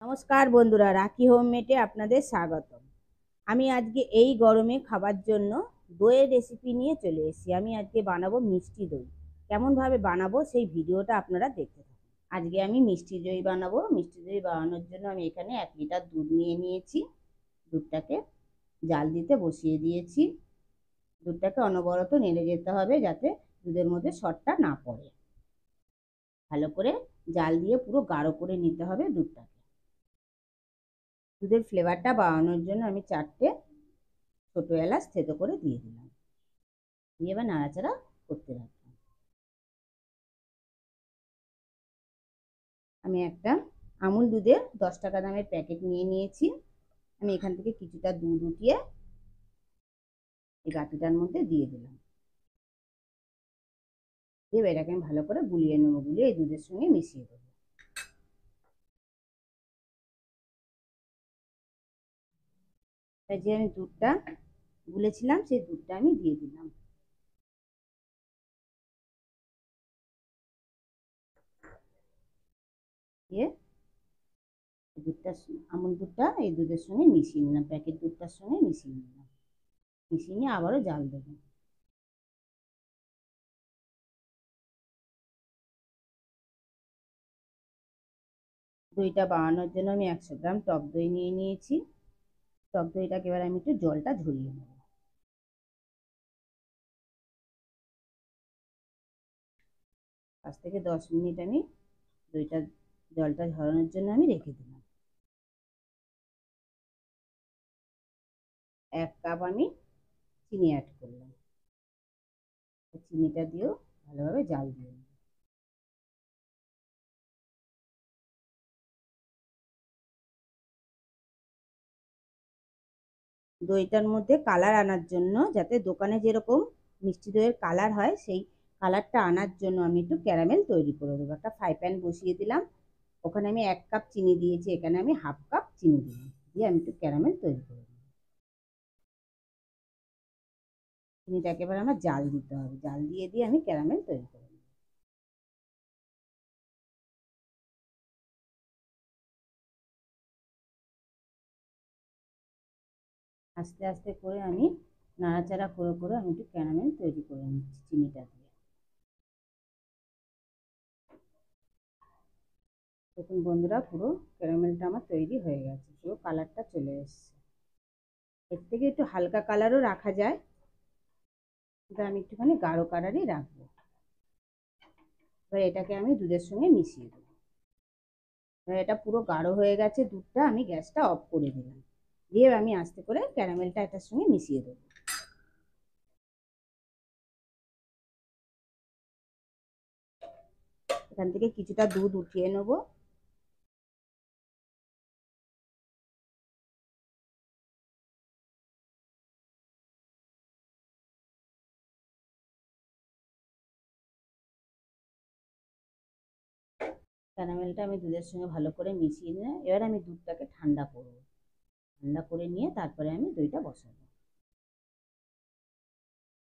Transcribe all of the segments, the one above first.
নমস্কার বন্ধুরা, রাখি হোমমেডে আপনাদের স্বাগতম। আমি আজকে এই গরমে খাবার জন্য দইয়ের রেসিপি নিয়ে চলে এসেছি। আমি আজকে বানাবো মিষ্টি দই। কেমনভাবে বানাবো সেই ভিডিওটা আপনারা দেখতে থাকুন। আজকে আমি মিষ্টি দই বানাবো। মিষ্টি দই বানানোর জন্য আমি এখানে 1 লিটার দুধ নিয়ে নিয়েছি। দুধটাকে জাল দিতে বসিয়ে দিয়েছি। দুধটাকে অনবরত নেড়ে যেতে হবে যাতে দুধের মধ্যে সরটা না পড়ে। ভালো করে জাল দিয়ে পুরো গাঢ় করে নিতে হবে দুধটাকে। দুধের ফ্লেভারটা বাড়ানোর জন্য আমি 4টে ছোট এলাচ থেতো করে দিয়ে দিলাম। দিয়ে এবার নাড়াচাড়া করতে রাখলাম। আমি একটা আমুল দুধের 10 টাকা দামের প্যাকেট নিয়ে নিয়েছি। আমি এখান থেকে কিছুটা দুধ উঠিয়ে এই বাটিটার মধ্যে দিয়ে দিলাম। দিয়ে এটাকে আমি ভালো করে গুলিয়ে নেবো। গুলিয়ে এই দুধের সঙ্গে মিশিয়ে দেবো। তাই যে আমি দুধটা গুলেছিলাম সেই দুধটা আমি দিয়ে দিলাম। দিয়ে দুধটা আমুল দুধটা এই দুধের সঙ্গে মিশিয়ে নিলাম। প্যাকেট দুধটার সঙ্গে মিশিয়ে নিলাম। মিশিয়ে নিয়ে আবারও জাল দেবো। দইটা বানানোর জন্য আমি 100 গ্রাম টক দই নিয়ে নিয়েছি। টক দইটাকে এবার আমি একটু জলটা ঝরিয়ে নেব। 5 থেকে 10 মিনিট আমি দইটা জলটা ঝরানোর জন্য আমি রেখে দিলাম। 1 কাপ আমি চিনি অ্যাড করলাম। চিনিটা দিয়েও ভালোভাবে জাল দিয়ে নেব। দইটার মধ্যে কালার আনার জন্য, যাতে দোকানে যেরকম মিষ্টি দইয়ের কালার হয় সেই কালারটা আনার জন্য আমি একটু ক্যারামেল তৈরি করে দেবো। একটা ফ্রাই প্যান বসিয়ে দিলাম। ওখানে আমি 1 কাপ চিনি দিয়েছি, এখানে আমি হাফ কাপ চিনি দিলাম। দিয়ে আমি একটু ক্যারামেল তৈরি করে দেবো। চিনিটাকে এবার আমার জাল দিতে হবে। জাল দিয়ে দিয়ে আমি ক্যারামেল তৈরি করে নেব। আস্তে আস্তে করে আমি নাড়াচাড়া করে করে আমি একটু ক্যারামেল তৈরি করে নিচ্ছি চিনিটা দিয়ে। দেখুন বন্ধুরা, পুরো ক্যারামেলটা আমার তৈরি হয়ে গেছে। পুরো কালারটা চলে এসছে। এর থেকে একটু হালকা কালারও রাখা যায়, কিন্তু আমি একটুখানি গাঢ় কালারই রাখবো। এবার এটাকে আমি দুধের সঙ্গে মিশিয়ে দেবো। এবার এটা পুরো গাঢ় হয়ে গেছে দুধটা। আমি গ্যাসটা অফ করে দিলাম। দিয়ে আমি আস্তে করে ক্যারামেলটা এটার সঙ্গে মিশিয়ে দেবো। এখান থেকে কিছুটা দুধ উঠিয়ে নেবো। ক্যারামেলটা আমি দুধের সঙ্গে ভালো করে মিশিয়ে নিয়ে এবার আমি দুধটাকে ঠান্ডা করব। ঠান্ডা করে নিয়ে তারপরে আমি দইটা বসাবো।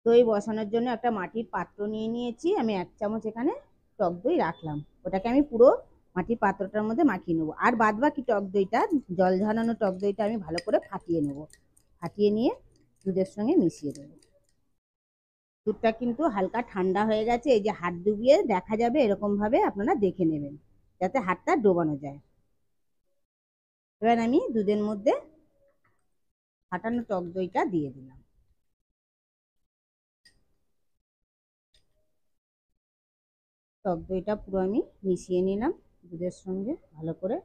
দই বসানোর জন্য একটা মাটির পাত্র নিয়ে নিয়েছি। আমি 1 চামচ এখানে টক দই রাখলাম। ওটাকে আমি পুরো মাটির পাত্রটার মধ্যে মাখিয়ে নেবো। আর বাদ বাকি টক দইটা, জল ঝরানো টক দইটা আমি ভালো করে ফাটিয়ে নেবো। ফাটিয়ে নিয়ে দুধের সঙ্গে মিশিয়ে দেবো। দুধটা কিন্তু হালকা ঠান্ডা হয়ে গেছে। এই যে হাত ডুবিয়ে দেখা যাবে, এরকম ভাবে আপনারা দেখে নেবেন যাতে হাতটা ডোবানো যায়। এবার আমি দুধের মধ্যে ফাটানো টক দইটা দিয়ে দিলাম। টক দইটা পুরো আমি মিশিয়ে নিলাম দুধের সঙ্গে ভালো করে।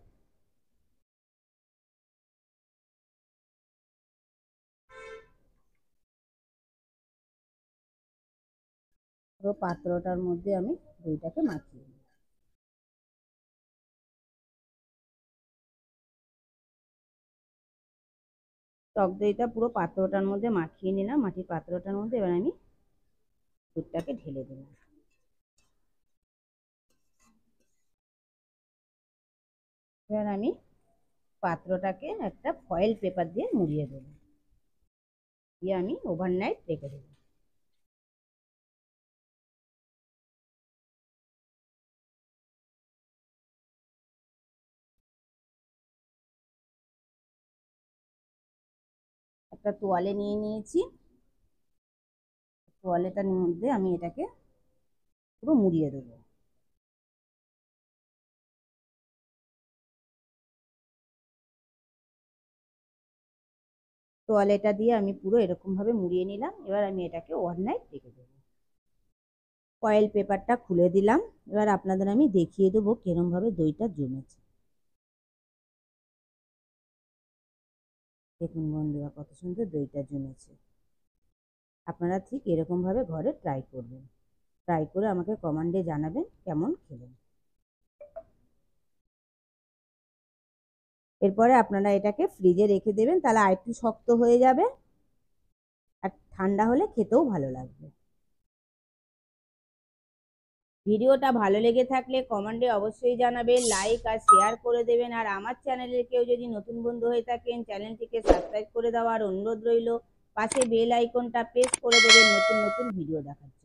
পুরো পাত্রটার মধ্যে আমি দইটাকে মাখিয়ে নিই। টক দইটা পুরো পাত্রটার মধ্যে মাখিয়ে নিলাম। মাটির পাত্রটার মধ্যে এবার আমি দুধটাকে ঢেলে দিলাম। এবার আমি পাত্রটাকে একটা ফয়েল পেপার দিয়ে মুড়িয়ে দেবো। দিয়ে আমি ওভারনাইট রেখে দেবো। একটা তোয়ালে নিয়ে নিয়েছি। তোয়ালেটার মধ্যে আমি এটাকে পুরো মুড়িয়ে দেবো। তোয়ালেটা দিয়ে আমি পুরো এরকম ভাবে মুড়িয়ে নিলাম। এবার আমি এটাকে ওভারনাইট রেখে দেবো। ফয়েল পেপারটা খুলে দিলাম। এবার আপনাদের আমি দেখিয়ে দেবো কিরম ভাবে দইটা জমেছে। দেখুন বন্ধুরা, কত সুন্দর দইটা জমেছে। আপনারা ঠিক এরকম ভাবে ঘরে ট্রাই করবেন। ট্রাই করে আমাকে কমেন্টে জানাবেন কেমন খেলেন। এরপরে আপনারা এটাকে ফ্রিজে রেখে দেবেন, তাহলে আরেকটু শক্ত হয়ে যাবে আর ঠান্ডা হলে খেতেও ভালো লাগবে। ভিডিওটা ভালো লেগে থাকলে কমেন্টে অবশ্যই জানাবেন, লাইক আর শেয়ার করে দেবেন। আর আমার চ্যানেলের কেউ যদি নতুন বন্ধু হয়ে থাকেন, চ্যানেলটিকে সাবস্ক্রাইব করে দেওয়ার অনুরোধ রইল। পাশে বেল আইকনটা প্রেস করে দেবেন নতুন নতুন ভিডিও দেখার জন্য।